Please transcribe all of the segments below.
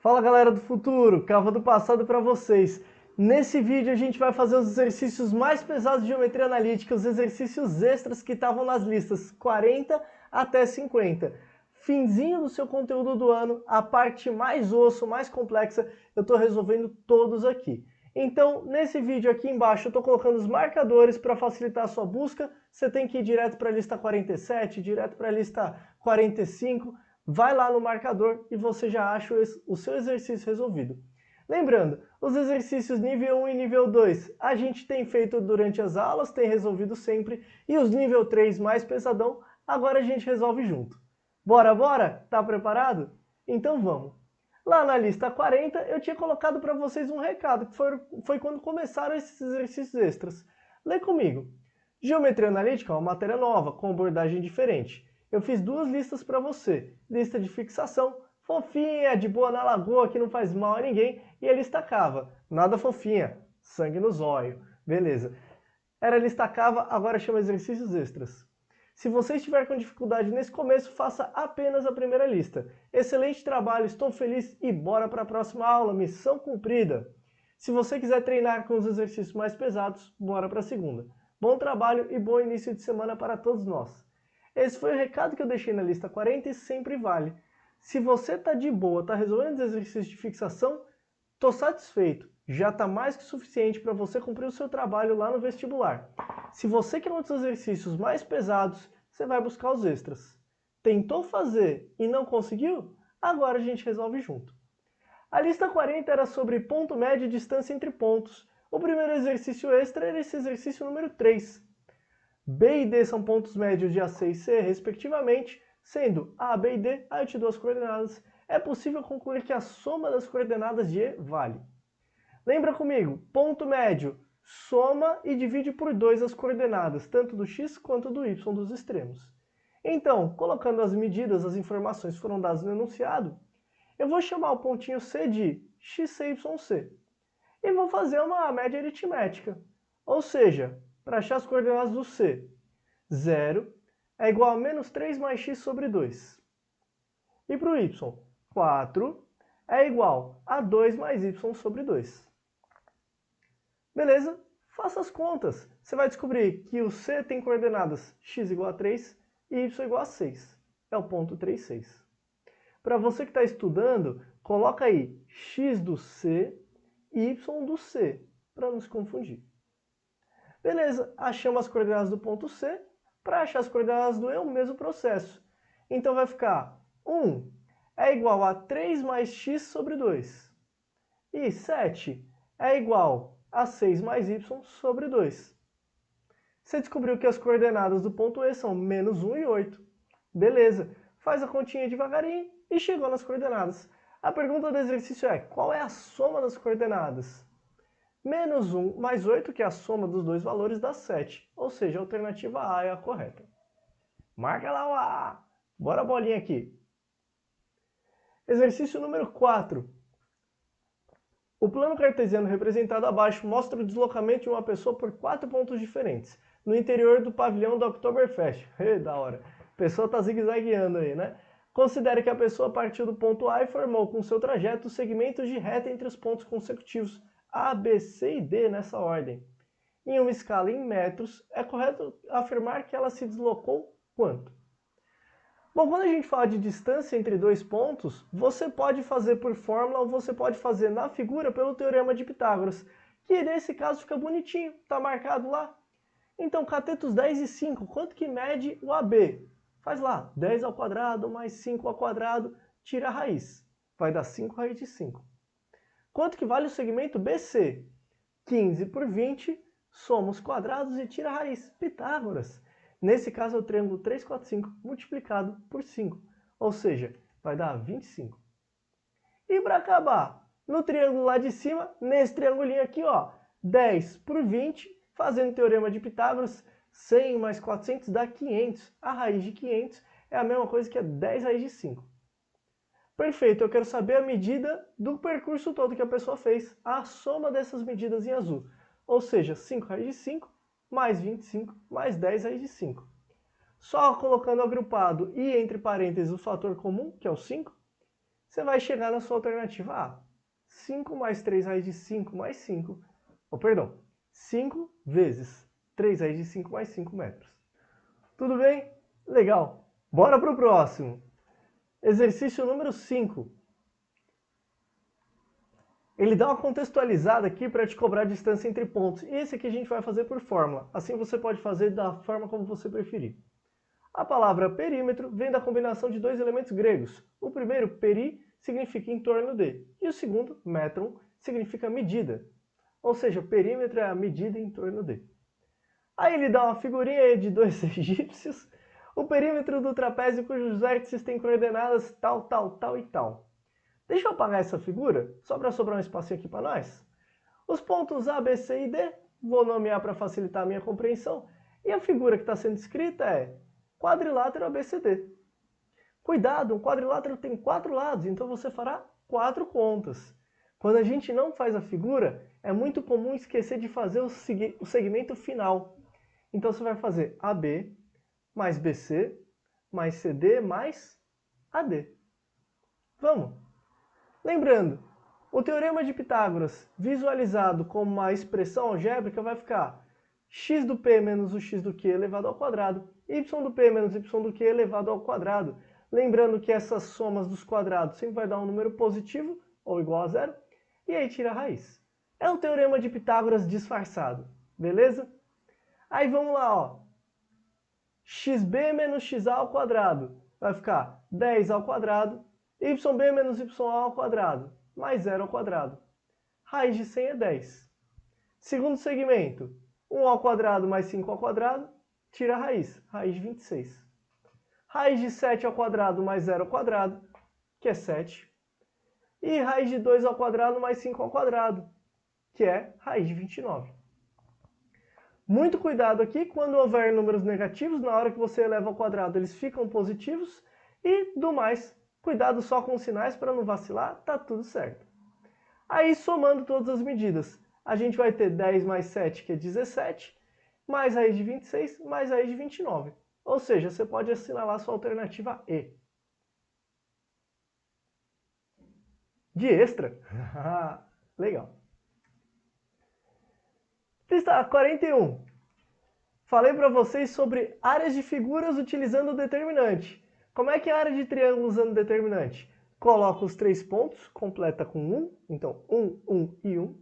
Fala galera do futuro, Cava do passado para vocês. Nesse vídeo a gente vai fazer os exercícios mais pesados de geometria analítica, os exercícios extras que estavam nas listas 40 até 50. Finzinho do seu conteúdo do ano, a parte mais osso, mais complexa, eu estou resolvendo todos aqui. Então, nesse vídeo aqui embaixo eu estou colocando os marcadores para facilitar a sua busca. Você tem que ir direto para a lista 47, direto para a lista 45. Vai lá no marcador e você já acha o seu exercício resolvido. Lembrando, os exercícios nível 1 e nível 2 a gente tem feito durante as aulas, tem resolvido sempre, e os nível 3 mais pesadão, agora a gente resolve junto. Bora, bora? Tá preparado? Então vamos. Lá na lista 40 eu tinha colocado para vocês um recado, que foi quando começaram esses exercícios extras. Lê comigo. Geometria analítica é uma matéria nova, com abordagem diferente. Eu fiz duas listas para você. Lista de fixação, fofinha, de boa na lagoa, que não faz mal a ninguém. E a lista cava, nada fofinha, sangue no zóio. Beleza. Era a lista cava, agora chama exercícios extras. Se você estiver com dificuldade nesse começo, faça apenas a primeira lista. Excelente trabalho, estou feliz e bora para a próxima aula, missão cumprida. Se você quiser treinar com os exercícios mais pesados, bora para a segunda. Bom trabalho e bom início de semana para todos nós. Esse foi o recado que eu deixei na lista 40 e sempre vale. Se você está de boa, está resolvendo os exercícios de fixação, estou satisfeito. Já está mais que suficiente para você cumprir o seu trabalho lá no vestibular. Se você quer outros exercícios mais pesados, você vai buscar os extras. Tentou fazer e não conseguiu? Agora a gente resolve junto. A lista 40 era sobre ponto médio e distância entre pontos. O primeiro exercício extra era esse exercício número 3. B e D são pontos médios de AC e C, respectivamente, sendo A, B e D, aí eu te dou as coordenadas. É possível concluir que a soma das coordenadas de E vale. Lembra comigo, ponto médio, soma e divide por 2 as coordenadas, tanto do x quanto do y dos extremos. Então, colocando as medidas, as informações que foram dadas no enunciado, eu vou chamar o pontinho C de XCYC. E vou fazer uma média aritmética. Ou seja, para achar as coordenadas do C, 0 é igual a menos 3 mais x sobre 2. E para o y, 4 é igual a 2 mais y sobre 2. Beleza? Faça as contas. Você vai descobrir que o C tem coordenadas x igual a 3 e y igual a 6. É o ponto 3, 6. Para você que está estudando, coloca aí x do C e y do C, para não se confundir. Beleza, achamos as coordenadas do ponto C. Para achar as coordenadas do E, o mesmo processo. Então vai ficar 1 é igual a 3 mais x sobre 2. E 7 é igual a 6 mais y sobre 2. Você descobriu que as coordenadas do ponto E são menos 1 e 8. Beleza, faz a continha devagarinho e chegou nas coordenadas. A pergunta do exercício é, qual é a soma das coordenadas? Menos 1 mais 8, que é a soma dos dois valores, dá 7. Ou seja, a alternativa A é a correta. Marca lá o A. Bora a bolinha aqui. Exercício número 4. O plano cartesiano representado abaixo mostra o deslocamento de uma pessoa por 4 pontos diferentes, no interior do pavilhão da Oktoberfest. Da hora. A pessoa está zigue-zagueando aí, né? Considere que a pessoa partiu do ponto A e formou com seu trajeto segmentos de reta entre os pontos consecutivos A, B, C e D nessa ordem. Em uma escala em metros, é correto afirmar que ela se deslocou quanto? Bom, quando a gente fala de distância entre dois pontos, você pode fazer por fórmula ou você pode fazer na figura pelo Teorema de Pitágoras, que nesse caso fica bonitinho, está marcado lá. Então, catetos 10 e 5, quanto que mede o AB? Faz lá, 10 ao quadrado mais 5 ao quadrado, tira a raiz. Vai dar 5 raiz de 5. Quanto que vale o segmento BC? 15 por 20, soma os quadrados e tira a raiz. Pitágoras. Nesse caso é o triângulo 3, 4, 5 multiplicado por 5. Ou seja, vai dar 25. E para acabar, no triângulo lá de cima, nesse triangulinho aqui, ó, 10 por 20, fazendo o teorema de Pitágoras, 100 mais 400 dá 500. A raiz de 500 é a mesma coisa que a 10 raiz de 5. Perfeito, eu quero saber a medida do percurso todo que a pessoa fez, a soma dessas medidas em azul. Ou seja, 5 raiz de 5 mais 25 mais 10 raiz de 5. Só colocando agrupado e entre parênteses o fator comum, que é o 5, você vai chegar na sua alternativa A. 5 mais 3 raiz de 5 mais 5, 5 vezes 3 raiz de 5 mais 5 metros. Tudo bem? Legal. Bora para o próximo. Exercício número 5. Ele dá uma contextualizada aqui para te cobrar a distância entre pontos. E esse aqui a gente vai fazer por fórmula. Assim você pode fazer da forma como você preferir. A palavra perímetro vem da combinação de dois elementos gregos. O primeiro, peri, significa em torno de. E o segundo, metron, significa medida. Ou seja, o perímetro é a medida em torno de. Aí ele dá uma figurinha de dois egípcios. O perímetro do trapézio cujos vértices têm coordenadas tal, tal, tal e tal. Deixa eu apagar essa figura, só para sobrar um espacinho aqui para nós. Os pontos A, B, C e D, vou nomear para facilitar a minha compreensão. E a figura que está sendo escrita é quadrilátero ABCD. Cuidado, um quadrilátero tem 4 lados, então você fará 4 contas. Quando a gente não faz a figura, é muito comum esquecer de fazer o segmento final. Então você vai fazer AB mais BC mais CD mais AD. Vamos! Lembrando, o teorema de Pitágoras, visualizado como uma expressão algébrica, vai ficar x do p menos o x do q elevado ao quadrado, y do p menos y do q elevado ao quadrado. Lembrando que essas somas dos quadrados sempre vai dar um número positivo, ou igual a zero, e aí tira a raiz. É o teorema de Pitágoras disfarçado, beleza? Aí vamos lá, ó. xb menos xa ao quadrado vai ficar 10 ao quadrado, yb menos ya ao quadrado, mais 0 ao quadrado. Raiz de 100 é 10. Segundo segmento, 1 ao quadrado mais 5 ao quadrado, tira a raiz de 26. Raiz de 7 ao quadrado mais 0 ao quadrado, que é 7. E raiz de 2 ao quadrado mais 5 ao quadrado, que é raiz de 29. Muito cuidado aqui, quando houver números negativos, na hora que você eleva ao quadrado, eles ficam positivos. E do mais, cuidado só com os sinais para não vacilar, tá tudo certo. Aí, somando todas as medidas, a gente vai ter 10 mais 7, que é 17, mais raiz de 26, mais raiz de 29. Ou seja, você pode assinalar a sua alternativa E. De extra. Legal. Lista 41. Falei para vocês sobre áreas de figuras utilizando o determinante. Como é que é a área de triângulo usando o determinante? Coloca os 3 pontos, completa com 1. Então, 1, 1 e 1.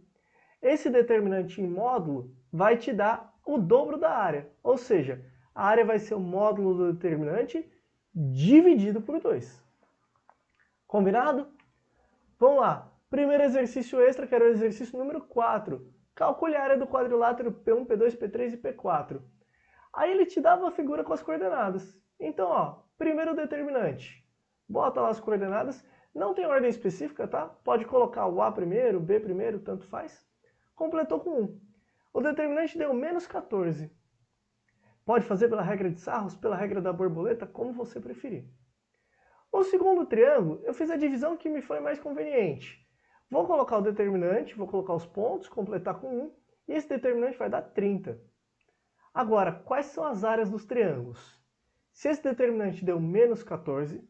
Esse determinante em módulo vai te dar o dobro da área. Ou seja, a área vai ser o módulo do determinante dividido por 2. Combinado? Vamos lá. Primeiro exercício extra, que era o exercício número 4. Calcule a área do quadrilátero P1, P2, P3 e P4. Aí ele te dava a figura com as coordenadas. Então, ó, primeiro determinante. Bota lá as coordenadas. Não tem ordem específica, tá? Pode colocar o A primeiro, o B primeiro, tanto faz. Completou com 1. O determinante deu menos 14. Pode fazer pela regra de Sarros, pela regra da borboleta, como você preferir. O segundo triângulo, eu fiz a divisão que me foi mais conveniente. Vou colocar o determinante, vou colocar os pontos, completar com 1, e esse determinante vai dar 30. Agora, quais são as áreas dos triângulos? Se esse determinante deu menos 14,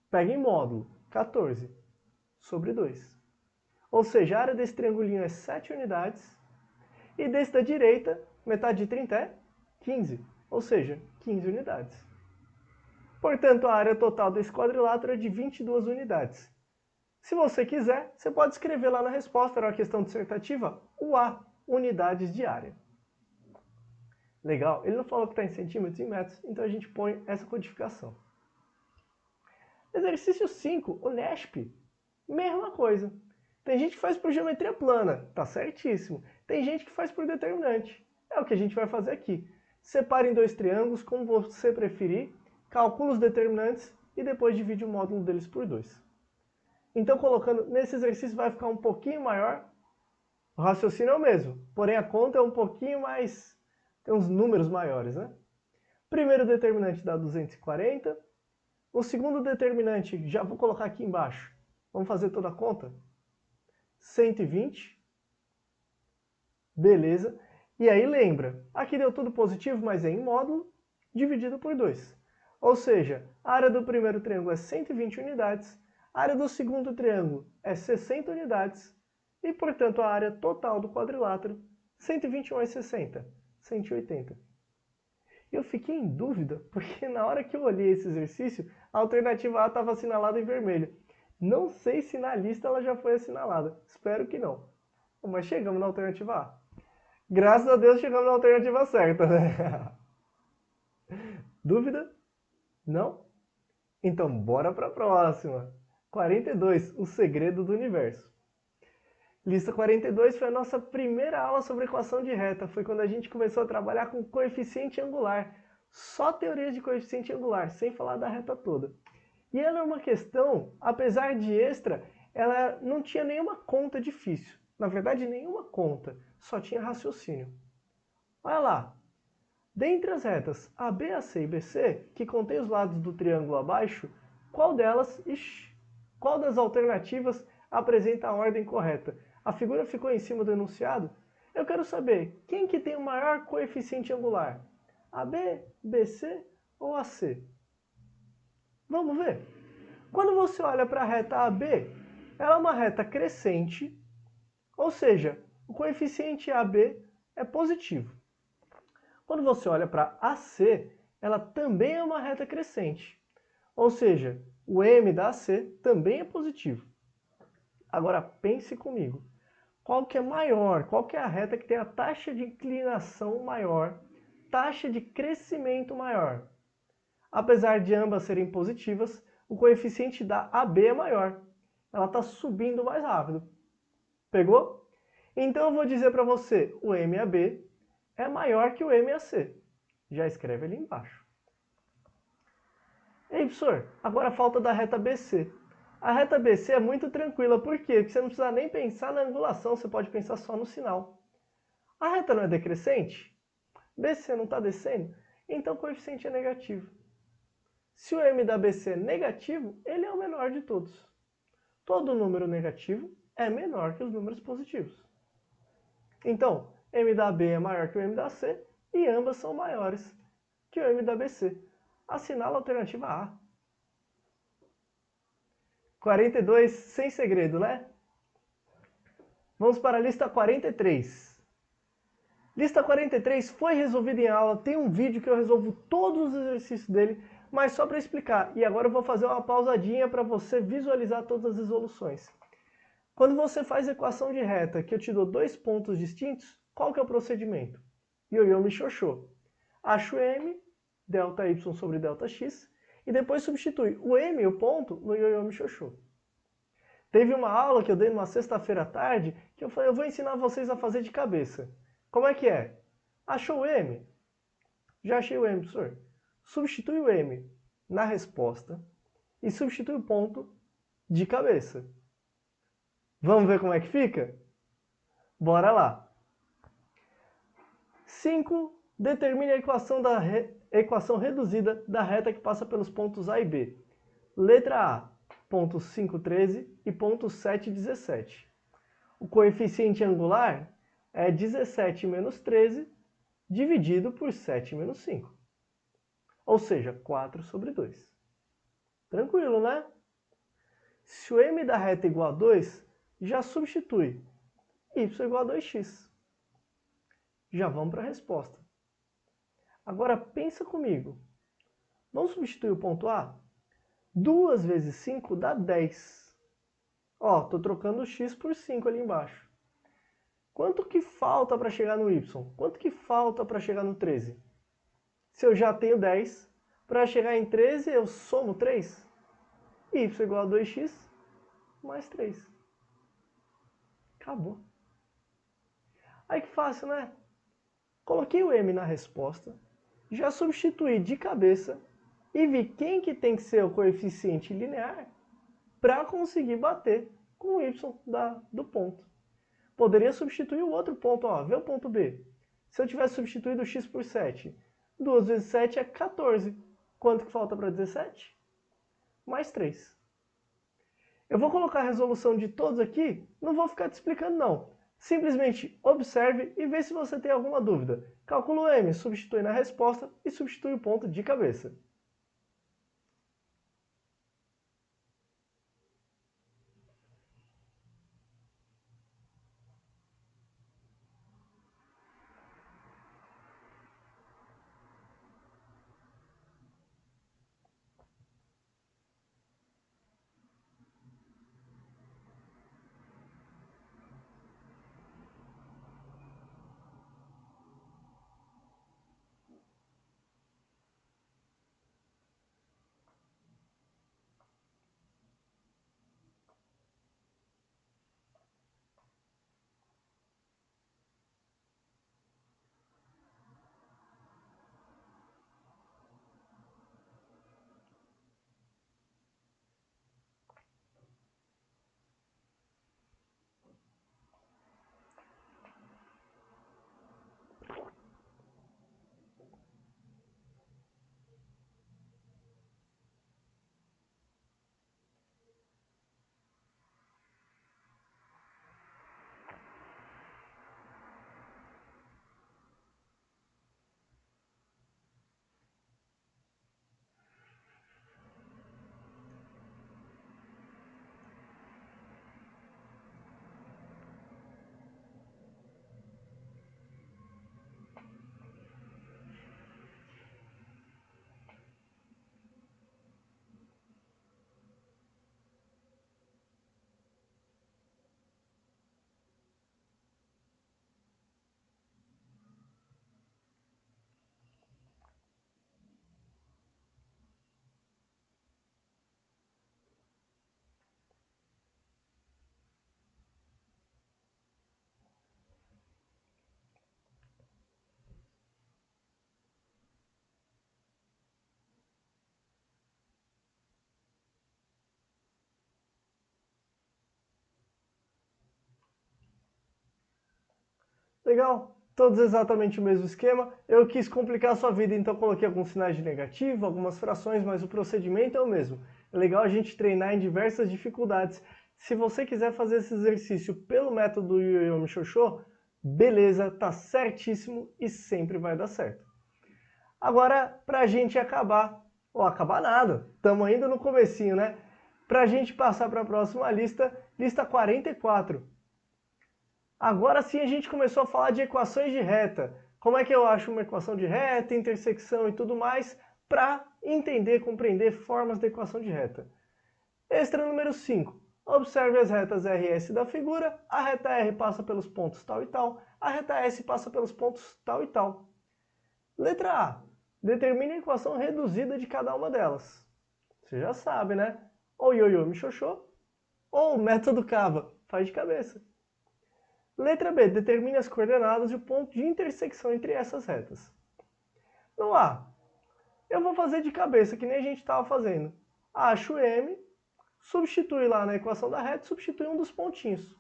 pega em módulo 14 sobre 2. Ou seja, a área desse triangulinho é 7 unidades, e desse da direita, metade de 30 é 15, ou seja, 15 unidades. Portanto, a área total desse quadrilátero é de 22 unidades. Se você quiser, você pode escrever lá na resposta, era uma questão dissertativa, o A, unidades de área. Legal? Ele não falou que está em centímetros e em metros, então a gente põe essa codificação. Exercício 5, o NESP. Mesma coisa. Tem gente que faz por geometria plana, tá certíssimo. Tem gente que faz por determinante. É o que a gente vai fazer aqui. Separe em 2 triângulos, como você preferir, calcula os determinantes e depois divide o módulo deles por 2. Então, colocando nesse exercício vai ficar um pouquinho maior. O raciocínio é o mesmo, porém a conta é um pouquinho mais... tem uns números maiores, né? Primeiro determinante dá 240. O segundo determinante, já vou colocar aqui embaixo. Vamos fazer toda a conta? 120. Beleza. E aí lembra, aqui deu tudo positivo, mas é em módulo, dividido por 2. Ou seja, a área do primeiro triângulo é 120 unidades, A área do segundo triângulo é 60 unidades e, portanto, a área total do quadrilátero, 121 mais 60, 180. Eu fiquei em dúvida, porque na hora que eu olhei esse exercício, a alternativa A estava assinalada em vermelho. Não sei se na lista ela já foi assinalada, espero que não. Mas chegamos na alternativa A. Graças a Deus chegamos na alternativa certa, né? Dúvida? Não? Então bora para a próxima. 42, o segredo do universo. Lista 42 foi a nossa primeira aula sobre equação de reta. Foi quando a gente começou a trabalhar com coeficiente angular. Só teoria de coeficiente angular, sem falar da reta toda. E ela é uma questão, apesar de extra, ela não tinha nenhuma conta difícil. Na verdade, nenhuma conta, só tinha raciocínio. Olha lá. Dentre as retas AB, AC e BC, que contém os lados do triângulo abaixo, qual das alternativas apresenta a ordem correta? A figura ficou em cima do enunciado? Eu quero saber, quem que tem o maior coeficiente angular? AB, BC ou AC? Vamos ver. Quando você olha para a reta AB, ela é uma reta crescente, ou seja, o coeficiente AB é positivo. Quando você olha para AC, ela também é uma reta crescente, ou seja, o M da AC também é positivo. Agora pense comigo, qual que é maior? Qual que é a reta que tem a taxa de inclinação maior, taxa de crescimento maior? Apesar de ambas serem positivas, o coeficiente da AB é maior. Ela está subindo mais rápido. Pegou? Então eu vou dizer para você, o MAB é maior que o MAC. Já escreve ali embaixo. Ei, professor, agora falta da reta BC. A reta BC é muito tranquila, por quê? Porque você não precisa nem pensar na angulação, você pode pensar só no sinal. A reta não é decrescente? BC não está descendo? Então o coeficiente é negativo. Se o M da BC é negativo, ele é o menor de todos. Todo número negativo é menor que os números positivos. Então, M da B é maior que o M da C e ambas são maiores que o M da BC. Assinala a alternativa A. 42, sem segredo, né? Vamos para a lista 43. Lista 43 foi resolvida em aula, tem um vídeo que eu resolvo todos os exercícios dele, mas só para explicar. E agora eu vou fazer uma pausadinha para você visualizar todas as resoluções. Quando você faz equação de reta, que eu te dou dois pontos distintos, qual que é o procedimento? Ioiô me xoxô. Acho M, delta y sobre delta x, e depois substitui o M, o ponto, no ioiô me xoxô. Teve uma aula que eu dei numa sexta-feira à tarde, que eu falei, eu vou ensinar vocês a fazer de cabeça. Como é que é? Achou o M? Já achei o M, professor. Substitui o M na resposta e substitui o ponto de cabeça. Vamos ver como é que fica? Bora lá. 5. Determine a equação reduzida da reta que passa pelos pontos A e B. Letra A, ponto 5,13 e ponto 7,17. O coeficiente angular é 17 menos 13 dividido por 7 menos 5. Ou seja, 4 sobre 2. Tranquilo, né? Se o M da reta é igual a 2, já substitui y igual a 2x. Já vamos para a resposta. Agora pensa comigo. Vamos substituir o ponto A? 2 vezes 5 dá 10. Ó, estou trocando o x por 5 ali embaixo. Quanto que falta para chegar no y? Quanto que falta para chegar no 13? Se eu já tenho 10, para chegar em 13 eu somo 3. Y igual a 2x mais 3. Acabou. Aí que fácil, né? Coloquei o M na resposta, já substituí de cabeça e vi quem que tem que ser o coeficiente linear para conseguir bater com o y do ponto. Poderia substituir o outro ponto, ó, vê o ponto B. Se eu tivesse substituído o x por 7, 2 vezes 7 é 14. Quanto que falta para 17? Mais 3. Eu vou colocar a resolução de todos aqui, não vou ficar te explicando não. Simplesmente observe e vê se você tem alguma dúvida. Calcula o M, substitui na resposta e substitui o ponto de cabeça. Legal? Todos exatamente o mesmo esquema. Eu quis complicar a sua vida, então coloquei alguns sinais de negativo, algumas frações, mas o procedimento é o mesmo. É legal a gente treinar em diversas dificuldades. Se você quiser fazer esse exercício pelo método Yo-Yo Mixoxô, beleza, tá certíssimo e sempre vai dar certo. Agora, pra gente acabar, ou acabar nada, estamos ainda no comecinho, né? Pra gente passar para a próxima lista, lista 44. Agora sim a gente começou a falar de equações de reta. Como é que eu acho uma equação de reta, intersecção e tudo mais, para entender, compreender formas de equação de reta. Extra número 5. Observe as retas R e S da figura. A reta R passa pelos pontos tal e tal. A reta S passa pelos pontos tal e tal. Letra A. Determine a equação reduzida de cada uma delas. Você já sabe, né? Ou Yo-Yo Mixoxô, ou método Cava. Faz de cabeça. Letra B. Determine as coordenadas e o ponto de intersecção entre essas retas. No A, eu vou fazer de cabeça, que nem a gente estava fazendo. Acho M, substitui lá na equação da reta, substitui um dos pontinhos.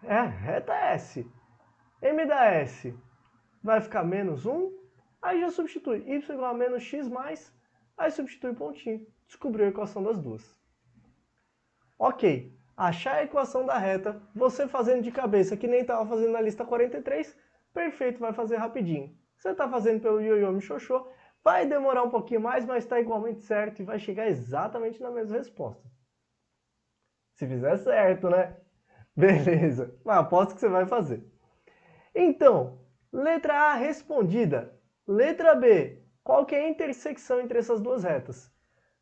É a reta S. M da S vai ficar menos 1, aí já substitui y igual a menos x mais, aí substitui o pontinho. Descobriu a equação das duas. Ok, achar a equação da reta, você fazendo de cabeça, que nem estava fazendo na lista 43, perfeito, vai fazer rapidinho. Você está fazendo pelo Yo-Yo Mixoxô, vai demorar um pouquinho mais, mas está igualmente certo e vai chegar exatamente na mesma resposta. Se fizer certo, né? Beleza, mas aposto que você vai fazer. Então, letra A respondida. Letra B, qual que é a intersecção entre essas duas retas?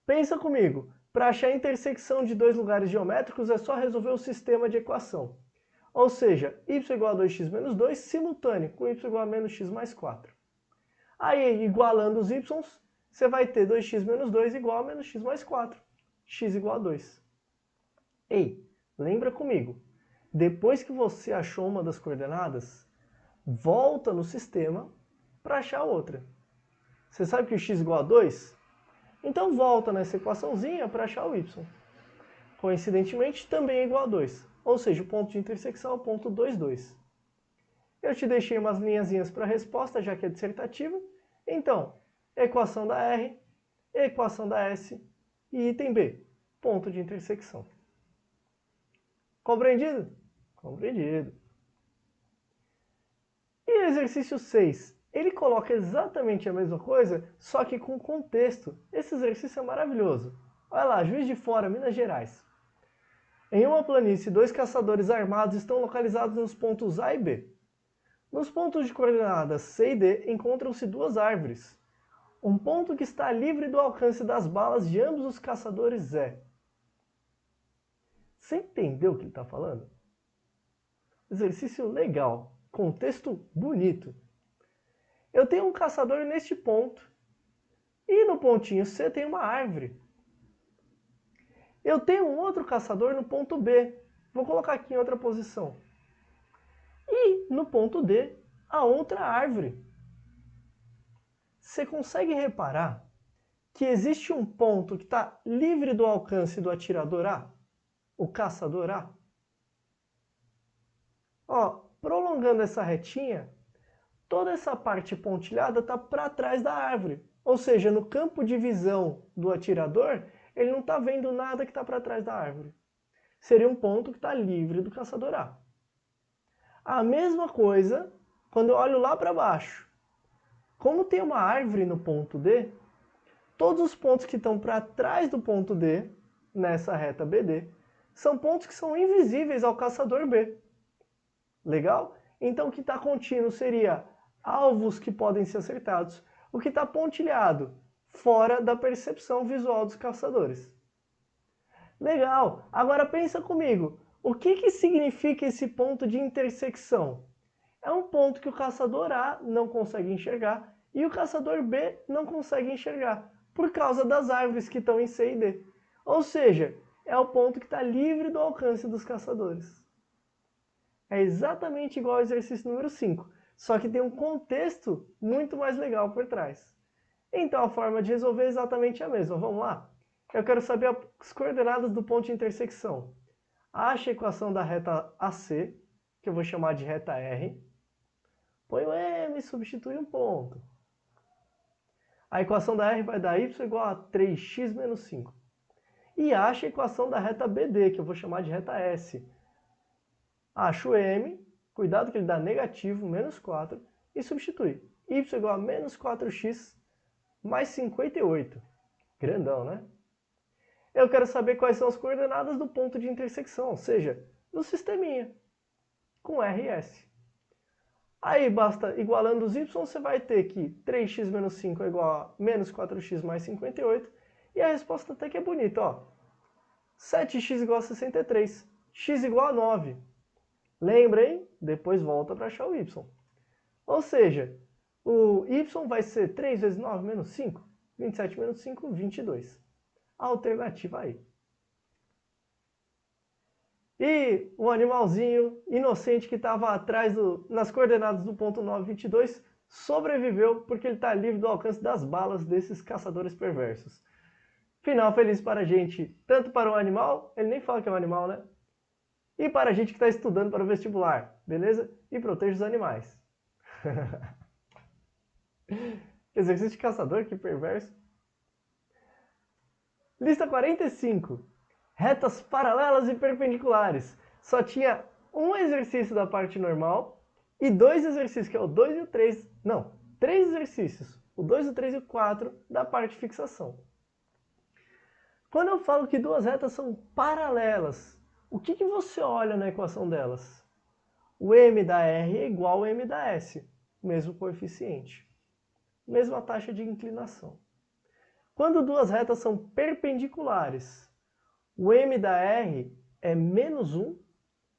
Pensa comigo, para achar a intersecção de dois lugares geométricos é só resolver o sistema de equação. Ou seja, y igual a 2x menos 2 simultâneo com y igual a menos x mais 4. Aí, igualando os y's, você vai ter 2x menos 2 igual a menos x mais 4. X igual a 2. Ei, lembra comigo. Depois que você achou uma das coordenadas, volta no sistema para achar outra. Você sabe que o x igual a 2? Então volta nessa equaçãozinha para achar o y. Coincidentemente, também é igual a 2. Ou seja, o ponto de intersecção é o ponto 2, 2. Eu te deixei umas linhazinhas para a resposta, já que é dissertativa. Então, equação da R, equação da S e item B, ponto de intersecção. Compreendido? Compreendido. E o exercício 6? Ele coloca exatamente a mesma coisa, só que com contexto. Esse exercício é maravilhoso. Olha lá, Juiz de Fora, Minas Gerais. Em uma planície, dois caçadores armados estão localizados nos pontos A e B. Nos pontos de coordenadas C e D encontram-se duas árvores. Um ponto que está livre do alcance das balas de ambos os caçadores é... Você entendeu o que ele está falando? Exercício legal, contexto bonito. Eu tenho um caçador neste ponto, e no pontinho C tem uma árvore. Eu tenho um outro caçador no ponto B, vou colocar aqui em outra posição. E no ponto D, a outra árvore. Você consegue reparar que existe um ponto que está livre do alcance do atirador A? O caçador A? Ó, prolongando essa retinha, toda essa parte pontilhada está para trás da árvore. Ou seja, no campo de visão do atirador, ele não está vendo nada que está para trás da árvore. Seria um ponto que está livre do caçador A. A mesma coisa quando eu olho lá para baixo. Como tem uma árvore no ponto D, todos os pontos que estão para trás do ponto D, nessa reta BD, são pontos que são invisíveis ao caçador B. Legal? Então o que está contínuo seria alvos que podem ser acertados. O que está pontilhado, fora da percepção visual dos caçadores. Legal! Agora pensa comigo. O que significa esse ponto de intersecção? É um ponto que o caçador A não consegue enxergar e o caçador B não consegue enxergar, por causa das árvores que estão em C e D. Ou seja, é o ponto que está livre do alcance dos caçadores. É exatamente igual ao exercício número 5, só que tem um contexto muito mais legal por trás. Então a forma de resolver é exatamente a mesma. Vamos lá? Eu quero saber as coordenadas do ponto de intersecção. Ache a equação da reta AC, que eu vou chamar de reta R. Põe o M e substitui um ponto. A equação da R vai dar y igual a 3x menos 5. E acha a equação da reta BD, que eu vou chamar de reta S. Acho o M, cuidado que ele dá negativo, menos 4, e substitui. Y igual a menos 4x mais 58. Grandão, né? Eu quero saber quais são as coordenadas do ponto de intersecção, ou seja, do sisteminha, com R e S. Aí, basta, igualando os y, você vai ter que 3x menos 5 é igual a menos 4x mais 58. E a resposta até que é bonita, ó. 7x igual a 63. X igual a 9. Lembra, hein? Depois volta para achar o y. Ou seja, o y vai ser 3 vezes 9 menos 5. 27 menos 5, 22. A alternativa aí. E o animalzinho inocente que estava atrás, nas coordenadas do ponto 922, sobreviveu porque ele está livre do alcance das balas desses caçadores perversos. Final feliz para a gente, tanto para o animal, ele nem fala que é um animal, né? E para a gente que está estudando para o vestibular, beleza? E proteja os animais. Exercício de caçador, que perverso. Lista 45. Retas paralelas e perpendiculares. Só tinha um exercício da parte normal e dois exercícios, que é o 2 e o 3. Não, três exercícios. O 2, o 3 e o 4 da parte de fixação. Quando eu falo que duas retas são paralelas, o que você olha na equação delas? O m da R é igual ao m da S. Mesmo coeficiente. Mesma taxa de inclinação. Quando duas retas são perpendiculares, o m da R é menos 1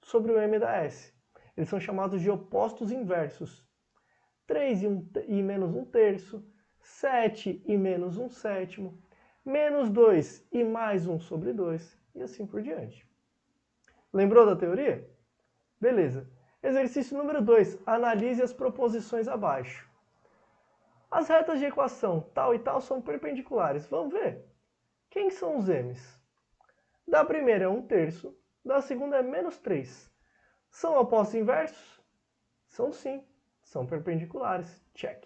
sobre o m da S. Eles são chamados de opostos inversos. 3 e menos 1 terço, 7 e menos 1 sétimo, menos 2 e mais 1 sobre 2, e assim por diante. Lembrou da teoria? Beleza. Exercício número 2. Analise as proposições abaixo. As retas de equação tal e tal são perpendiculares. Vamos ver? Quem são os m's? Da primeira é 1 terço, da segunda é menos 3. São opostos inversos? São sim. São perpendiculares. Check.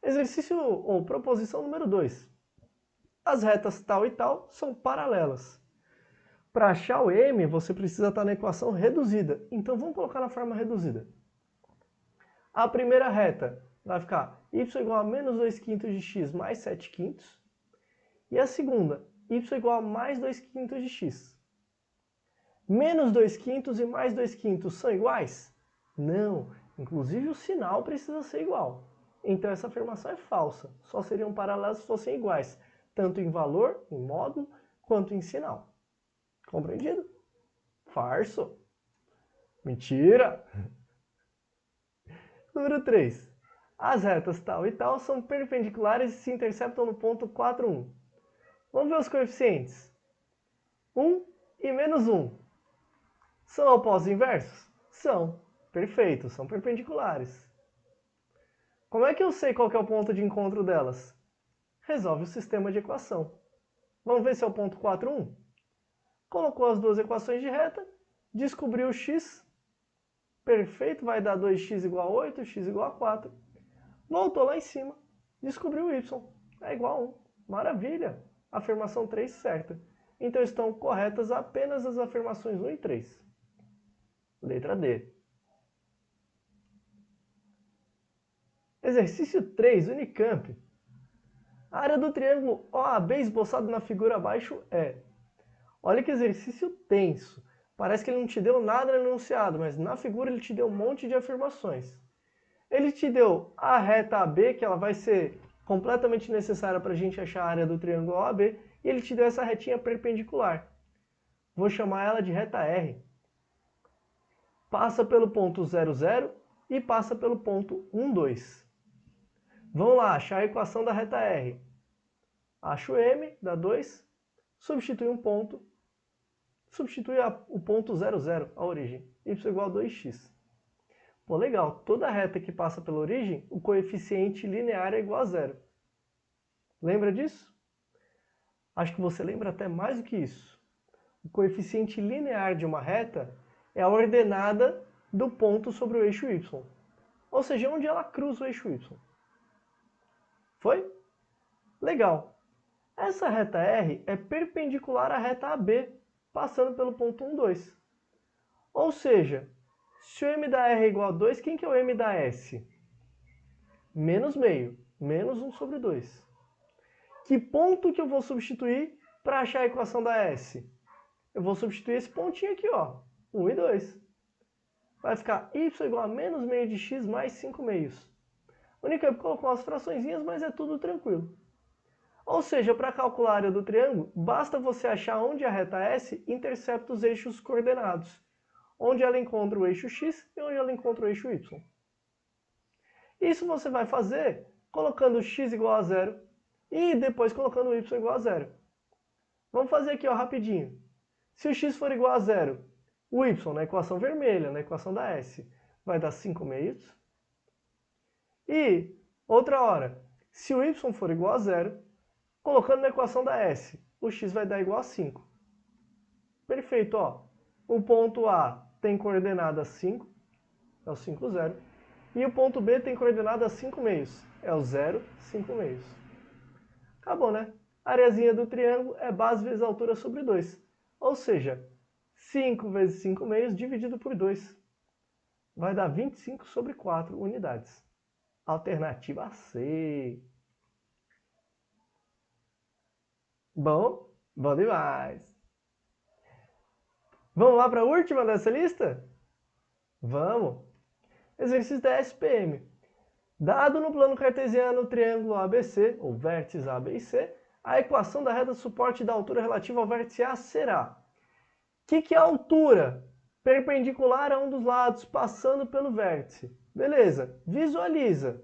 Exercício ou proposição número 2. As retas tal e tal são paralelas. Para achar o m, você precisa estar na equação reduzida. Então vamos colocar na forma reduzida. A primeira reta vai ficar y igual a menos 2 quintos de x mais 7 quintos. E a segunda, y igual a mais 2 quintos de x. Menos 2 quintos e mais 2 quintos são iguais? Não, inclusive o sinal precisa ser igual. Então essa afirmação é falsa, só seriam paralelas se fossem iguais, tanto em valor, em módulo, quanto em sinal. Compreendido? Farso. Mentira! Número 3. As retas tal e tal são perpendiculares e se interceptam no ponto 4, 1. Vamos ver os coeficientes. 1 e menos 1. São opostos inversos? São. Perfeito, são perpendiculares. Como é que eu sei qual que é o ponto de encontro delas? Resolve o sistema de equação. Vamos ver se é o ponto 4, 1? Colocou as duas equações de reta, descobriu o x. Perfeito, vai dar 2x igual a 8, x igual a 4. Voltou lá em cima, descobriu o y. É igual a 1. Maravilha! Afirmação 3 certa. Então estão corretas apenas as afirmações 1 e 3. Letra D. Exercício 3, Unicamp. A área do triângulo OAB esboçado na figura abaixo é... Olha que exercício tenso. Parece que ele não te deu nada no enunciado, mas na figura ele te deu um monte de afirmações. Ele te deu a reta AB, que ela vai ser completamente necessária para a gente achar a área do triângulo OAB, e ele te deu essa retinha perpendicular. Vou chamar ela de reta R. Passa pelo ponto 0, 0 e passa pelo ponto 1, 2. Vamos lá, achar a equação da reta R. Acho m, dá 2, substitui um ponto, substitui o ponto 0, 0, a origem, y igual a 2x. Pô, legal, toda reta que passa pela origem, o coeficiente linear é igual a 0. Lembra disso? Acho que você lembra até mais do que isso. O coeficiente linear de uma reta é a ordenada do ponto sobre o eixo y. Ou seja, onde ela cruza o eixo y. Foi? Legal. Essa reta R é perpendicular à reta AB, passando pelo ponto 1, 2. Ou seja, se o m da R é igual a 2, quem que é o m da S? Menos meio, menos 1 sobre 2. Que ponto que eu vou substituir para achar a equação da S? Eu vou substituir esse pontinho aqui, ó, 1 e 2. Vai ficar y igual a menos meio de x mais 5 meios. O Unicamp colocou umas fraçõezinhas, mas é tudo tranquilo. Ou seja, para calcular a área do triângulo, basta você achar onde a reta S intercepta os eixos coordenados. Onde ela encontra o eixo x e onde ela encontra o eixo y. Isso você vai fazer colocando x igual a 0 e depois colocando y igual a 0. Vamos fazer aqui, ó, rapidinho. Se o x for igual a 0, o y na equação vermelha, na equação da S, vai dar 5 meios. E, outra hora, se o y for igual a 0, colocando na equação da S, o x vai dar igual a 5. Perfeito, ó. O ponto A tem coordenada 5, é o 5, 0. E o ponto B tem coordenada 5 meios, é o 0, 5 meios. Acabou, né? A areazinha do triângulo é base vezes altura sobre 2. Ou seja, 5 vezes 5 meios dividido por 2. Vai dar 25 sobre 4 unidades. Alternativa C. Bom, bom demais. Vamos lá para a última dessa lista? Vamos. Exercício da SPM. Dado no plano cartesiano o triângulo ABC, ou vértices A, B e C, a equação da reta suporte da altura relativa ao vértice A será... O que é a altura? Perpendicular a um dos lados, passando pelo vértice. Beleza, visualiza.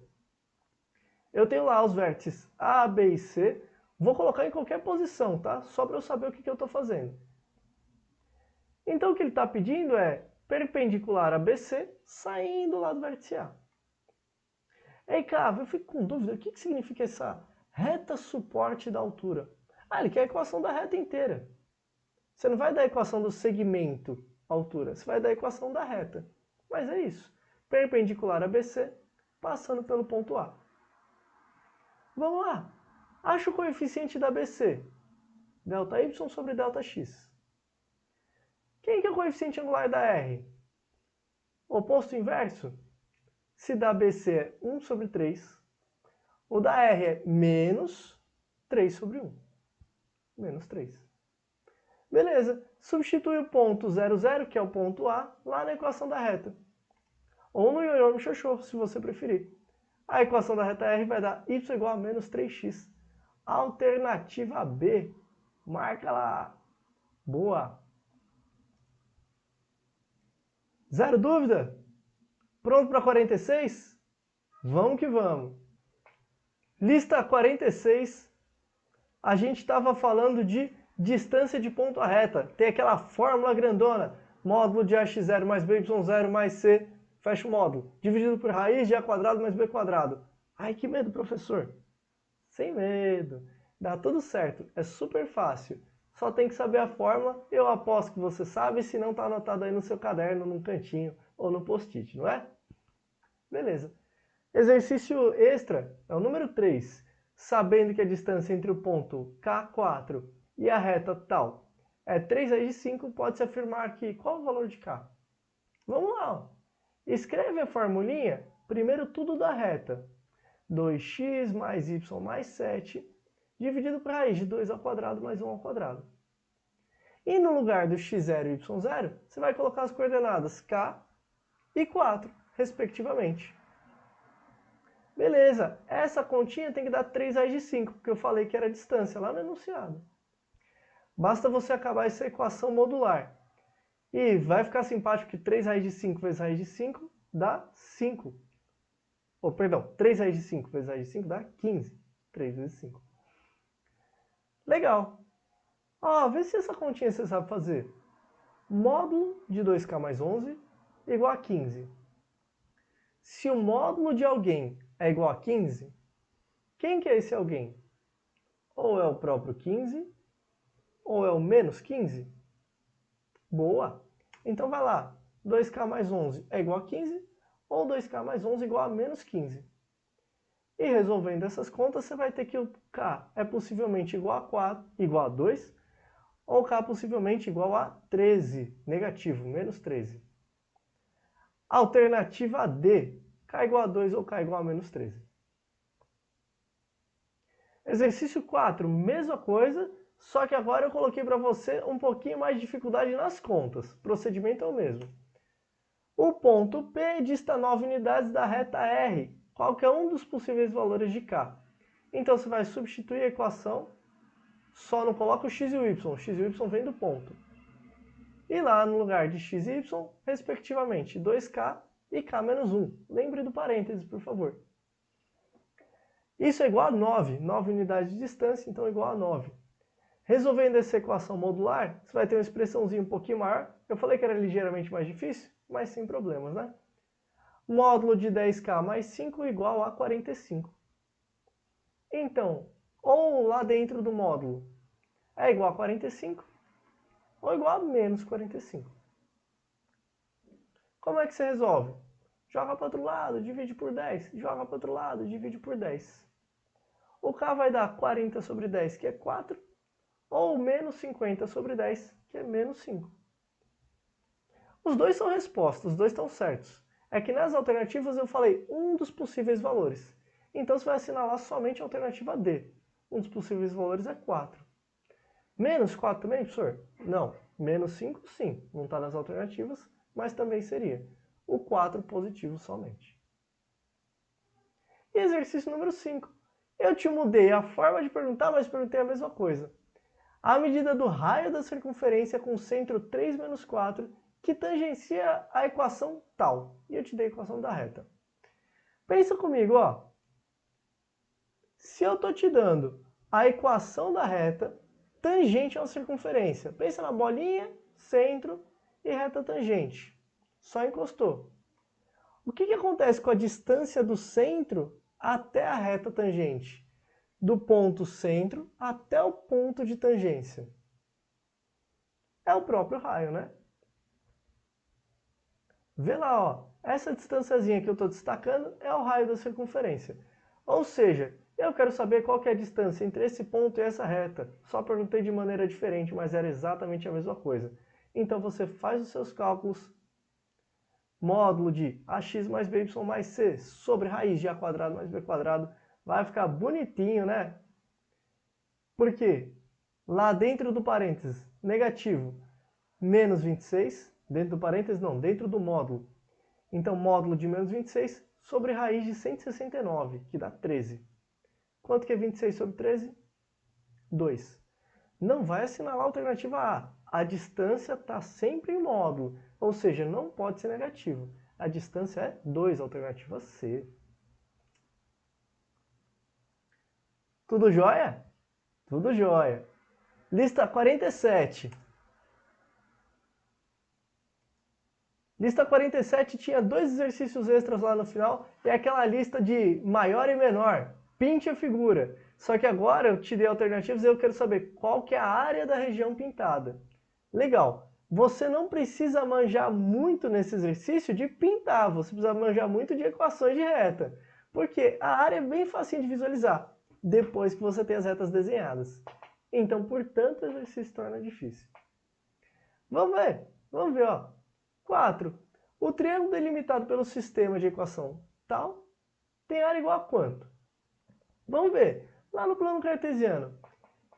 Eu tenho lá os vértices A, B e C. Vou colocar em qualquer posição, tá? Só para eu saber o que eu estou fazendo. Então o que ele está pedindo é perpendicular a BC, saindo lá do vértice A. Ei, cara, eu fico com dúvida, o que significa essa reta suporte da altura? Ah, ele quer a equação da reta inteira. Você não vai dar a equação do segmento altura, você vai dar a equação da reta. Mas é isso. Perpendicular a BC, passando pelo ponto A. Vamos lá. Acha o coeficiente da BC. ΔY sobre Δx. Quem que é o coeficiente angular da R? Oposto inverso? Se da BC é 1 sobre 3, o da R é menos 3 sobre 1. Menos 3. Beleza. Substitui o ponto 0, 0, que é o ponto A, lá na equação da reta. Ou no ioiô no xoxô, se você preferir. A equação da reta R vai dar y igual a menos 3x. Alternativa B. Marca lá. Boa. Zero dúvida? Pronto para 46? Vamos que vamos. Lista 46. A gente estava falando de distância de ponto à reta. Tem aquela fórmula grandona. Módulo de ax0 mais by0 mais c. Fecha o módulo. Dividido por raiz de a quadrado mais b quadrado. Ai, que medo, professor. Sem medo. Dá tudo certo. É super fácil. Só tem que saber a fórmula. Eu aposto que você sabe, se não está anotado aí no seu caderno, num cantinho ou no post-it, não é? Beleza. Exercício extra é o número 3. Sabendo que a distância entre o ponto K4 e a reta tal é 3 raiz de 5, pode-se afirmar que... Qual o valor de K? Vamos lá. Ó. Escreve a formulinha, primeiro tudo da reta. 2x mais y mais 7, dividido por raiz de 2 ao quadrado mais 1 ao quadrado. E no lugar do x0 e y0, você vai colocar as coordenadas k e 4, respectivamente. Beleza, essa continha tem que dar 3 raiz de 5, porque eu falei que era a distância lá no enunciado. Basta você acabar essa equação modular. E vai ficar simpático que 3 raiz de 5 vezes raiz de 5 dá 5. Oh, perdão, 3 raiz de 5 vezes raiz de 5 dá 15. 3 vezes 5. Legal. Ó, vê se essa continha você sabe fazer. Módulo de 2k mais 11 igual a 15. Se o módulo de alguém é igual a 15, quem que é esse alguém? Ou é o próprio 15, ou é o menos 15? Boa! Então vai lá. 2k mais 11 é igual a 15, ou 2k mais 11 é igual a menos 15. E resolvendo essas contas, você vai ter que o k é possivelmente igual a 2, ou k possivelmente igual a 13, negativo, menos 13. Alternativa D, k igual a 2 ou k igual a menos 13. Exercício 4, mesma coisa, só que agora eu coloquei para você um pouquinho mais de dificuldade nas contas. Procedimento é o mesmo. O ponto P dista 9 unidades da reta R, qualquer um dos possíveis valores de k. Então você vai substituir a equação, só não coloca o x e o y vem do ponto. E lá no lugar de x e y, respectivamente, 2k e k menos 1. Lembre do parênteses, por favor. Isso é igual a 9, 9 unidades de distância, então é igual a 9. Resolvendo essa equação modular, você vai ter uma expressãozinha um pouquinho maior. Eu falei que era ligeiramente mais difícil, mas sem problemas, né? Módulo de 10k mais 5 igual a 45. Então, ou lá dentro do módulo é igual a 45, ou igual a menos 45. Como é que você resolve? Joga para o outro lado, divide por 10. Joga para o outro lado, divide por 10. O k vai dar 40 sobre 10, que é 4, ou menos 50 sobre 10, que é menos 5. Os dois são respostas, os dois estão certos. É que nas alternativas eu falei um dos possíveis valores. Então você vai assinalar somente a alternativa D. Um dos possíveis valores é 4. Menos 4 também, professor? Não. Menos 5, sim. Não está nas alternativas, mas também seria. O 4 positivo somente. E exercício número 5. Eu te mudei a forma de perguntar, mas perguntei a mesma coisa. A medida do raio da circunferência com centro 3 menos 4 que tangencia a equação tal. E eu te dei a equação da reta. Pensa comigo, ó. Se eu estou te dando a equação da reta tangente a uma circunferência. Pensa na bolinha, centro e reta tangente. Só encostou. O que acontece com a distância do centro até a reta tangente? Do ponto centro até o ponto de tangência. É o próprio raio, né? Vê lá, ó. Essa distânciazinha que eu estou destacando é o raio da circunferência. Ou seja, eu quero saber qual que é a distância entre esse ponto e essa reta. Só perguntei de maneira diferente, mas era exatamente a mesma coisa. Então você faz os seus cálculos. Módulo de ax mais by mais c sobre raiz de a quadrado mais b quadrado. Vai ficar bonitinho, né? Por quê? Lá dentro do parênteses, negativo, menos 26. Dentro do parênteses não, dentro do módulo. Então, módulo de menos 26 sobre raiz de 169, que dá 13. Quanto que é 26 sobre 13? 2. Não vai assinalar a alternativa A. A distância está sempre em módulo, ou seja, não pode ser negativo. A distância é 2, alternativa C. Tudo jóia? Tudo jóia. Lista 47. Lista 47 tinha 2 exercícios extras lá no final, e aquela lista de maior e menor. Pinte a figura. Só que agora eu te dei alternativas e eu quero saber qual que é a área da região pintada. Legal. Você não precisa manjar muito nesse exercício de pintar, você precisa manjar muito de equações de reta. Porque a área é bem facinho de visualizar, depois que você tem as retas desenhadas. Então, portanto, o exercício se torna difícil. Vamos ver, ó. 4. O triângulo delimitado pelo sistema de equação tal tem área igual a quanto? Vamos ver. Lá no plano cartesiano,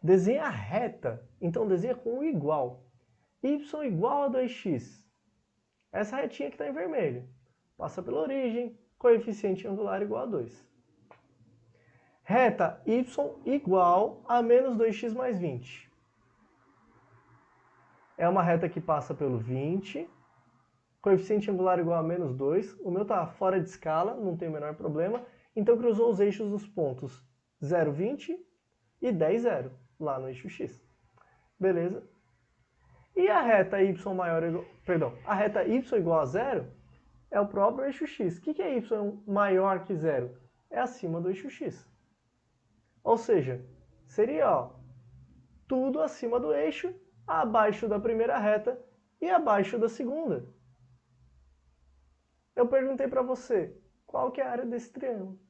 desenha a reta. Então, desenha com o igual. Y igual a 2x. Essa retinha que está em vermelho. Passa pela origem, coeficiente angular igual a 2. Reta y igual a menos 2x mais 20. É uma reta que passa pelo 20. Coeficiente angular igual a menos 2. O meu está fora de escala, não tem o menor problema. Então, cruzou os eixos dos pontos 0, 20 e 10, 0, lá no eixo x. Beleza? E a reta y a reta y igual a 0 é o próprio eixo x. O que é y maior que 0? É acima do eixo x. Ou seja, seria ó, tudo acima do eixo, abaixo da primeira reta e abaixo da segunda. eu perguntei para você, qual que é a área desse triângulo?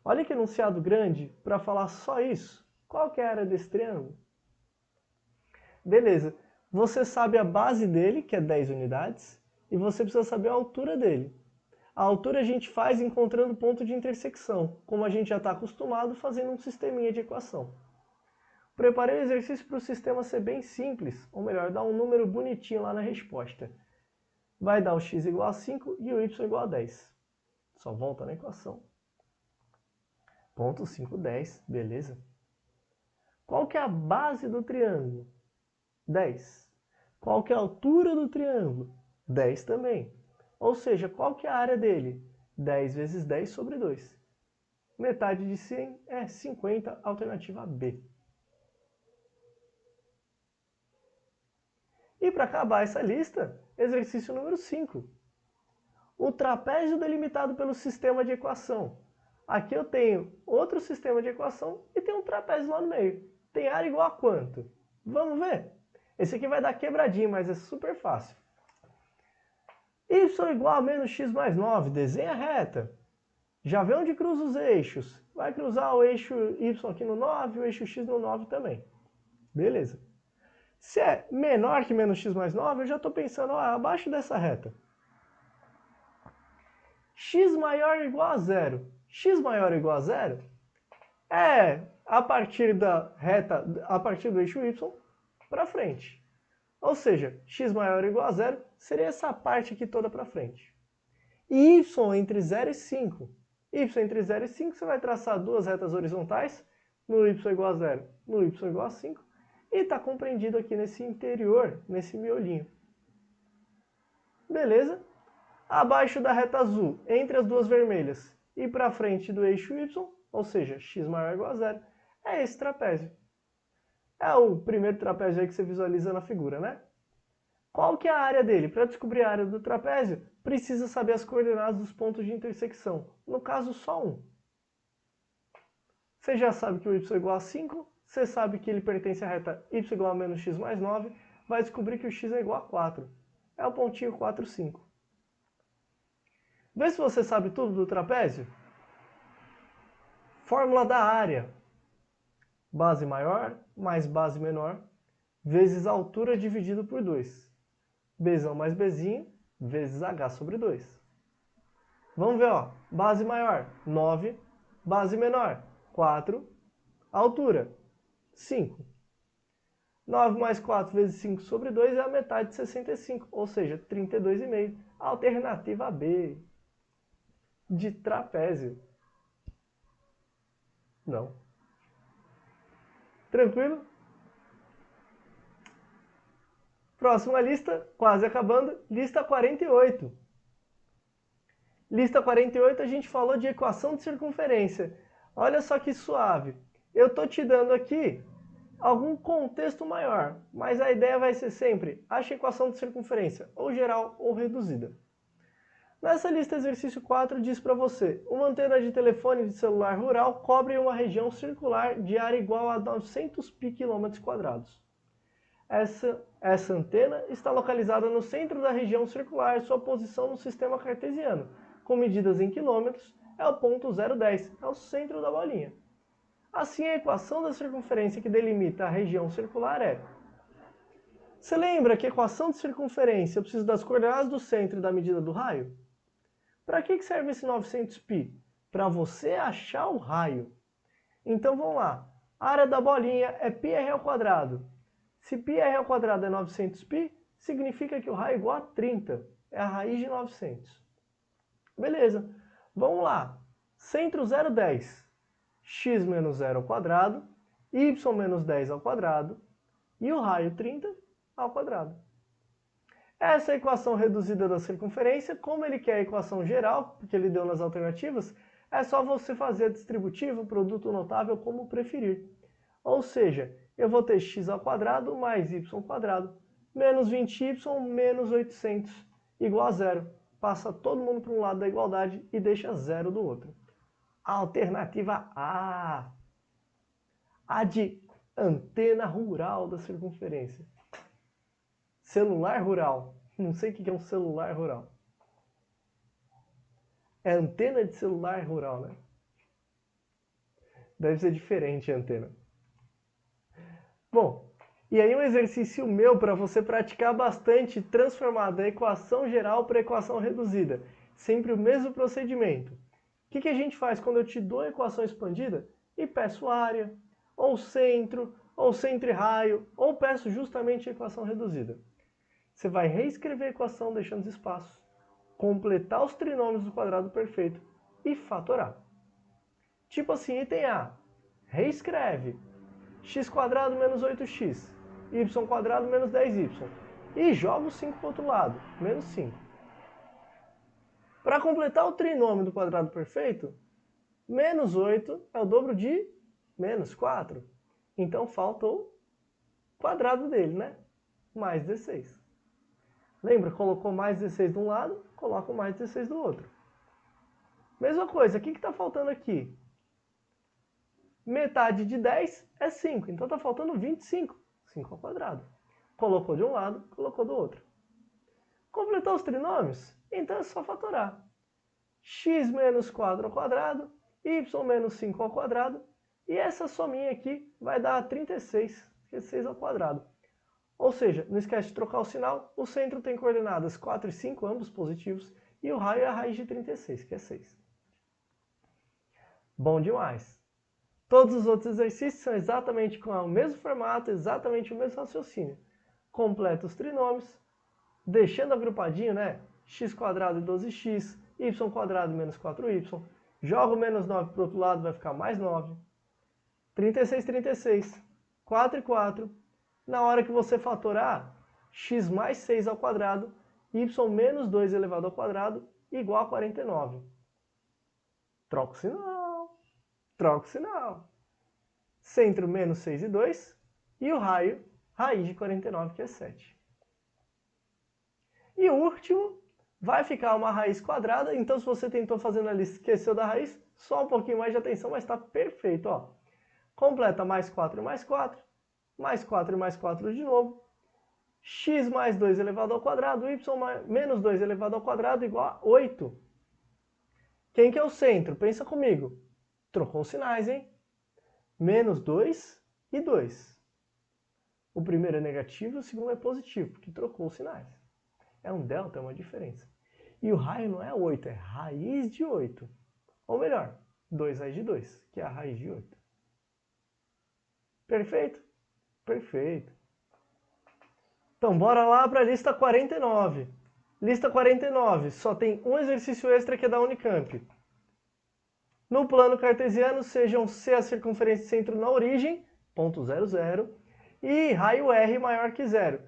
Olha que enunciado grande para falar só isso. Qual que é a área desse triângulo? Beleza, você sabe a base dele, que é 10 unidades, e você precisa saber a altura dele. A altura a gente faz encontrando ponto de intersecção, como a gente já está acostumado fazendo um sisteminha de equação. Preparei o exercício para o sistema ser bem simples, ou melhor, dar um número bonitinho lá na resposta. Vai dar o x igual a 5 e o y igual a 10. Só volta na equação. Ponto 5, 10, beleza? Qual que é a base do triângulo? 10. Qual que é a altura do triângulo? 10 também. Ou seja, qual que é a área dele? 10 vezes 10 sobre 2. Metade de 100 é 50, alternativa B. E para acabar essa lista, exercício número 5. O trapézio delimitado pelo sistema de equação. Aqui eu tenho outro sistema de equação e tem um trapézio lá no meio. Tem área igual a quanto? Vamos ver? Esse aqui vai dar quebradinho, mas é super fácil. Y igual a menos x mais 9, desenha a reta. Já vê onde cruza os eixos. Vai cruzar o eixo y aqui no 9 e o eixo x no 9 também. Beleza. Se é menor que menos x mais 9, eu já estou pensando abaixo dessa reta. X maior ou igual a zero. X maior ou igual a zero é a partir da reta, a partir do eixo y para frente. Ou seja, x maior ou igual a zero seria essa parte aqui toda para frente. E y entre 0 e 5. Y entre 0 e 5, você vai traçar duas retas horizontais, no y igual a 0, no y igual a 5, e está compreendido aqui nesse interior, nesse miolinho. Beleza? Abaixo da reta azul, entre as duas vermelhas, e para frente do eixo y, ou seja, x maior ou igual a 0, é esse trapézio. É o primeiro trapézio aí que você visualiza na figura, né? Qual que é a área dele? Para descobrir a área do trapézio, precisa saber as coordenadas dos pontos de intersecção. No caso, só um. Você já sabe que o y é igual a 5, você sabe que ele pertence à reta y igual a menos x mais 9, vai descobrir que o x é igual a 4. É o pontinho 4, 5. Vê se você sabe tudo do trapézio. Fórmula da área. Base maior mais base menor, vezes a altura dividido por 2. Bzão mais Bzinho, vezes H sobre 2. Vamos ver, ó. Base maior, 9. Base menor, 4. Altura, 5. 9 mais 4 vezes 5 sobre 2 é a metade de 65, ou seja, 32,5. Alternativa B. De trapézio. Não. Tranquilo? Próxima lista, quase acabando, lista 48. Lista 48 a gente falou de equação de circunferência. Olha só que suave. Eu estou te dando aqui algum contexto maior, mas a ideia vai ser sempre acha a equação de circunferência, ou geral ou reduzida. Nessa lista exercício 4 diz para você, uma antena de telefone de celular rural cobre uma região circular de área igual a 900 pi km². Essa antena está localizada no centro da região circular, sua posição no sistema cartesiano, com medidas em quilômetros, é o ponto 0,10, é o centro da bolinha. Assim, a equação da circunferência que delimita a região circular é... Você lembra que a equação de circunferência eu preciso das coordenadas do centro e da medida do raio? Para que serve esse 900π? Para você achar o raio. Então vamos lá. A área da bolinha é πr². Se πr² é 900π, significa que o raio é igual a 30. É a raiz de 900. Beleza. Vamos lá. Centro 0,10. X menos 0², y menos 10² e o raio 30 ao quadrado. Essa é a equação reduzida da circunferência. Como ele quer a equação geral, porque ele deu nas alternativas, é só você fazer a distributiva, produto notável, como preferir. Ou seja, eu vou ter x² mais y² menos 20y menos 800 igual a zero. Passa todo mundo para um lado da igualdade e deixa zero do outro. Alternativa A. A de antena rural da circunferência. Celular rural. Não sei o que é um celular rural. É antena de celular rural, né? Deve ser diferente a antena. Bom, e aí um exercício meu para você praticar bastante, transformar da equação geral para a equação reduzida. Sempre o mesmo procedimento. O que a gente faz quando eu te dou a equação expandida e peço área, ou centro e raio, ou peço justamente a equação reduzida? Você vai reescrever a equação deixando os espaços, completar os trinômios do quadrado perfeito e fatorar. Tipo assim, item A, reescreve x² menos 8x, y² menos 10y, e joga o 5 para o outro lado, menos 5. Para completar o trinômio do quadrado perfeito, menos 8 é o dobro de menos 4. Então falta o quadrado dele, né? Mais 16. Lembra? Colocou mais 16 de um lado, coloca mais 16 do outro. Mesma coisa, o que está faltando aqui? Metade de 10 é 5, então está faltando 25. 5 ao quadrado. Colocou de um lado, colocou do outro. Completou os trinômios? Então é só fatorar. X menos 4 ao quadrado, y menos 5 ao quadrado, e essa sominha aqui vai dar 36, que é 6 ao quadrado. Ou seja, não esquece de trocar o sinal, o centro tem coordenadas 4 e 5, ambos positivos, e o raio é a raiz de 36, que é 6. Bom demais! Todos os outros exercícios são exatamente com o mesmo formato, exatamente o mesmo raciocínio. Completa os trinômios, deixando agrupadinho, né? x² e 12x, y² menos 4y, joga o menos 9 para o outro lado, vai ficar mais 9. 36, 36, 4 e 4. Na hora que você fatorar, x mais 6 ao quadrado, y menos 2 elevado ao quadrado, igual a 49. Troca o sinal. Troca o sinal. Centro menos 6 e 2, e o raio, raiz de 49, que é 7. E o último vai ficar uma raiz quadrada, então se você tentou fazer na lista e esqueceu da raiz, só um pouquinho mais de atenção, mas está perfeito, ó. Completa mais 4 e mais 4, mais 4 e mais 4 de novo, x mais 2 elevado ao quadrado, y menos 2 elevado ao quadrado igual a 8. Quem que é o centro? Pensa comigo. Trocou os sinais, hein? Menos 2 e 2. O primeiro é negativo e o segundo é positivo, porque trocou os sinais. É um delta, é uma diferença. E o raio não é 8, é raiz de 8. Ou melhor, 2 raiz de 2, que é a raiz de 8. Perfeito? Perfeito. Então, bora lá para a lista 49. Lista 49, só tem um exercício extra que é da Unicamp. No plano cartesiano, sejam C a circunferência de centro na origem, ponto 0, 0, e raio R maior que 0.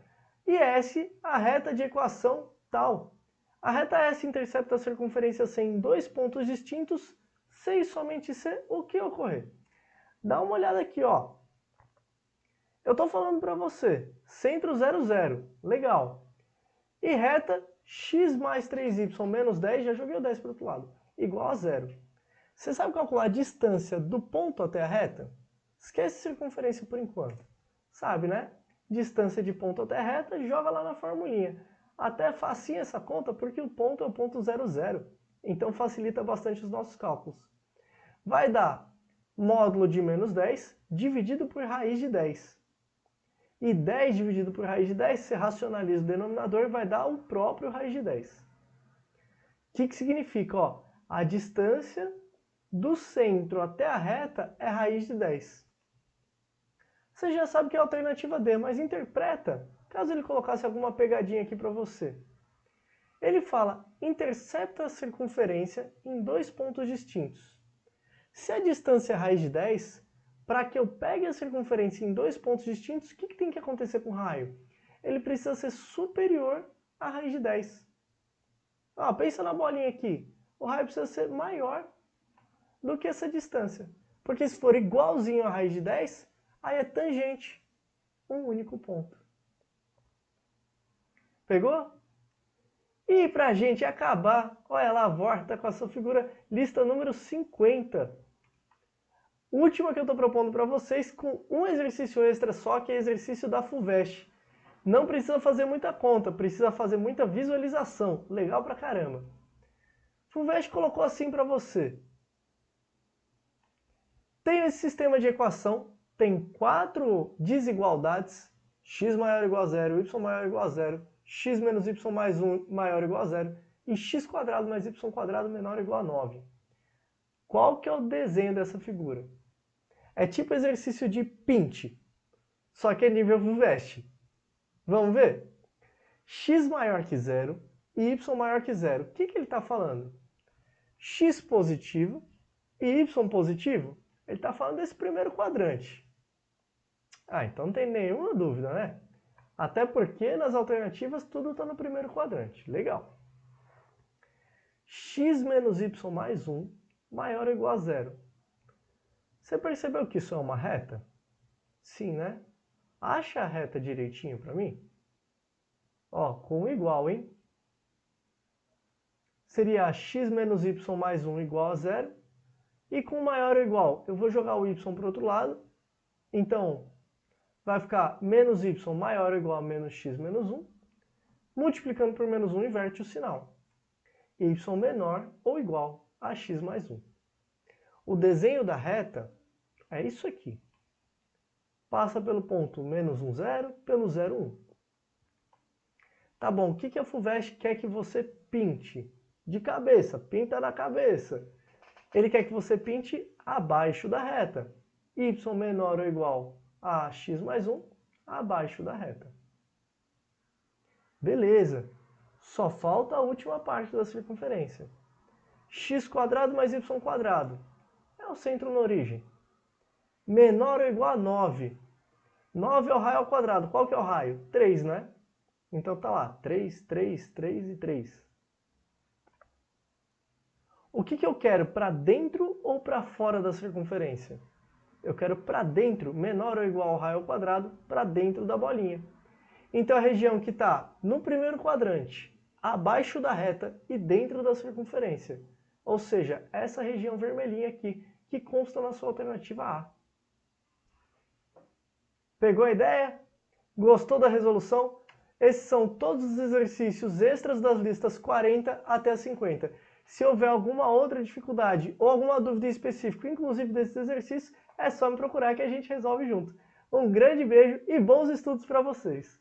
E S, a reta de equação tal. A reta S intercepta a circunferência C em dois pontos distintos, C e somente C, o que ocorrer? Dá uma olhada aqui, ó. Eu estou falando para você, centro 0, 0, legal. E reta x mais 3y menos 10, já joguei o 10 para o outro lado, igual a 0. Você sabe calcular a distância do ponto até a reta? Esquece circunferência por enquanto. Sabe, né? Distância de ponto até a reta, joga lá na formulinha. Até facinho essa conta, porque o ponto é o ponto 0, 0. Então facilita bastante os nossos cálculos. Vai dar módulo de menos 10 dividido por raiz de 10. E 10 dividido por raiz de 10, você racionaliza o denominador e vai dar o próprio raiz de 10. O que significa? Ó, a distância do centro até a reta é raiz de 10. Você já sabe que é a alternativa D, mas interpreta, caso ele colocasse alguma pegadinha aqui para você. Ele fala, intercepta a circunferência em dois pontos distintos. Se a distância é raiz de 10, para que eu pegue a circunferência em dois pontos distintos, o que tem que acontecer com o raio? Ele precisa ser superior à raiz de 10. Ah, pensa na bolinha aqui. O raio precisa ser maior do que essa distância. Porque se for igualzinho à raiz de 10, aí é tangente, um único ponto. Pegou? E para a gente acabar, olha lá, volta com a sua figura, lista número 50. Última que eu estou propondo para vocês com um exercício extra só, que é exercício da FUVEST. Não precisa fazer muita conta, precisa fazer muita visualização. Legal pra caramba. FUVEST colocou assim para você. Tem esse sistema de equação, tem 4 desigualdades, x maior ou igual a zero, y maior ou igual a zero, x menos y mais 1 maior ou igual a zero, e x quadrado mais y quadrado menor ou igual a 9. Qual que é o desenho dessa figura? É tipo exercício de Pint, só que é nível FUVEST. Vamos ver? X maior que zero e y maior que zero. O que ele está falando? X positivo e y positivo? Ele está falando desse primeiro quadrante. Ah, então não tem nenhuma dúvida, né? Até porque nas alternativas tudo está no primeiro quadrante. Legal. X menos y mais 1 maior ou igual a zero. Você percebeu que isso é uma reta? Sim, né? Acha a reta direitinho para mim? Ó, com igual, hein? Seria x menos y mais 1 igual a zero. E com maior ou igual, eu vou jogar o y para o outro lado. Então, vai ficar menos y maior ou igual a menos x menos 1. Multiplicando por menos 1, inverte o sinal. Y menor ou igual a x mais 1. O desenho da reta é isso aqui. Passa pelo ponto menos 1, 0, pelo 0, 1. Tá bom, o que a FUVEST quer que você pinte? De cabeça, pinta na cabeça. Ele quer que você pinte abaixo da reta. Y menor ou igual a x mais 1, abaixo da reta. Beleza. Só falta a última parte da circunferência. X quadrado mais y quadrado. É o centro na origem. Menor ou igual a 9. 9 é o raio ao quadrado. Qual que é o raio? 3, né? Então tá lá. 3, 3, 3 e 3. O que eu quero? Para dentro ou para fora da circunferência? Eu quero para dentro, menor ou igual ao raio ao quadrado, para dentro da bolinha. Então a região que está no primeiro quadrante, abaixo da reta e dentro da circunferência. Ou seja, essa região vermelhinha aqui, que consta na sua alternativa A. Pegou a ideia? Gostou da resolução? Esses são todos os exercícios extras das listas 40 até 50. Se houver alguma outra dificuldade ou alguma dúvida específica, inclusive desses exercícios, é só me procurar que a gente resolve junto. Um grande beijo e bons estudos para vocês!